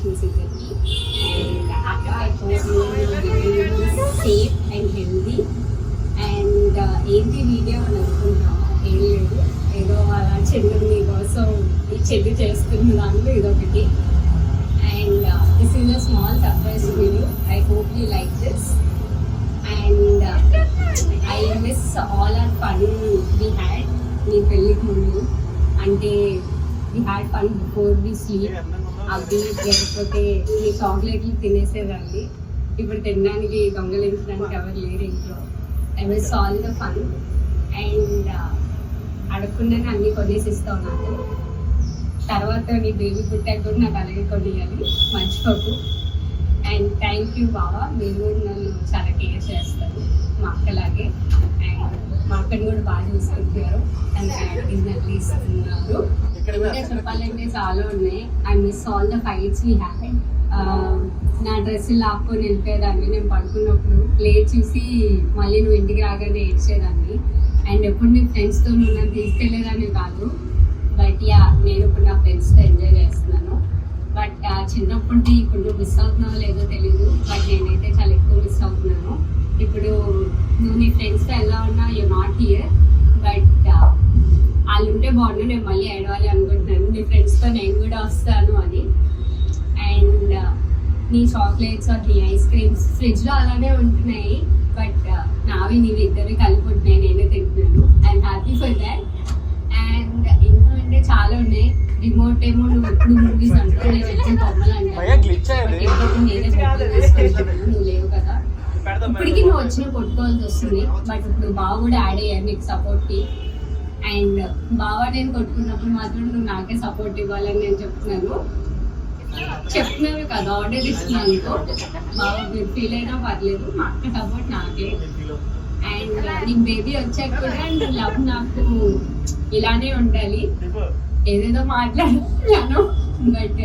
Congratulations ఇద్దరికి. And after I hope you will be safe and healthy. And ఏంటి video అని అనుకుంటున్నావా? ఏం లేదు, ఏదో అలా చెల్లి మీకోసం ఈ చెల్లి చేస్తున్న దాంట్లో ఇదొకటి. And this is a small surprise to you. I hope you like this. And I miss all our fun we had మీ పెళ్ళికి ముందు. అంటే we had fun before we sleep. అవి లేకపోతే ఈ చాక్లెట్లు తినేసేదాన్ని. ఇప్పుడు తినడానికి దొంగలించడానికి ఎవరు లేరు ఇంట్లో. I miss all the fun. And అడగకుండానే అన్నీ కొనేసి ఇస్తావు నాకు. తర్వాత నీ బేబీ పుట్టాక కూడా నాకు అలాగే కొనియాలి, మర్చిపోకు. అండ్ థ్యాంక్ యూ బావా, మీరు నన్ను చాలా కేర్ చేస్తారు మా అక్కలాగే. అండ్ మా అక్కని కూడా బాగా చూసుకుంటున్నారు, తనకి అడిగినట్లు ఇస్తున్నారు. ఇంకా చెప్పాలంటే చాలా ఉన్నాయి. I miss all the fights we had. నా డ్రెస్సులు లాక్కొని వెళ్ళిపోయేదాన్ని నేను పడుకున్నప్పుడు, ప్లేట్ చూసి మళ్ళీ నువ్వు ఇంటికి రాగానే ఏడ్చేదాన్ని. అండ్ ఎప్పుడు నీ ఫ్రెండ్స్తో నువ్వు నన్ను తీసుకెళ్లేదాన్ని కాదు. బట్ యా, నేను ఇప్పుడు నా ఫ్రెండ్స్తో ఎంజాయ్ చేస్తున్నాను. బట్ చిన్నప్పటిది ఇప్పుడు నువ్వు మిస్ అవుతున్నావో లేదో తెలీదు, బట్ నేనైతే చాలా ఎక్కువ మిస్ అవుతున్నాను. ఇప్పుడు నువ్వు నీ ఫ్రెండ్స్తో ఎలా ఉన్నా యూ నాట్ హియర్. బట్ వాళ్ళు ఉంటే బాగుండు. నేను మళ్ళీ ఏడవాలి అనుకుంటున్నాను, నీ ఫ్రెండ్స్తో నేను కూడా వస్తాను అని. అండ్ నీ చాక్లెట్స్ నీ ఐస్ క్రీమ్స్ ఫ్రిడ్జ్లో అలానే ఉంటున్నాయి, బట్ నావి నీవి ఇద్దరు కలిపి ఉంటున్నాయి, నేనే తింటున్నాను. I'm happy for that. And ఇంకా అంటే చాలా ఉన్నాయి. రిమోట్ ఏమో నువ్వు ఎప్పుడు మూవీస్ అంటూ నేను ఎప్పుడు బొమ్మలు అంటాను, నేనే బొమ్మలు తీసుకుంటున్నాను, నువ్వు లేవు కదా. ఇప్పటికీ నువ్వు వచ్చిన కొట్టుకోవాల్సి వస్తుంది. బట్ ఇప్పుడు బావ కూడా యాడ్ అయ్యారు నీకు సపోర్ట్కి. అండ్ బావ నేను కొట్టుకున్నప్పుడు మాత్రం నువ్వు నాకే సపోర్ట్ ఇవ్వాలని నేను చెప్తున్నాను కదా, ఆర్డర్ ఇస్తున్నాను. బావ మీరు ఫీల్ అయినా పర్లేదు, మా అక్క సపోర్ట్ నాకే. అండ్ నీకు బేబీ వచ్చాక కూడా లవ్ నాకు ఇలానే ఉండాలి. ఏదేదో మాట్లాడుతున్నాను, బట్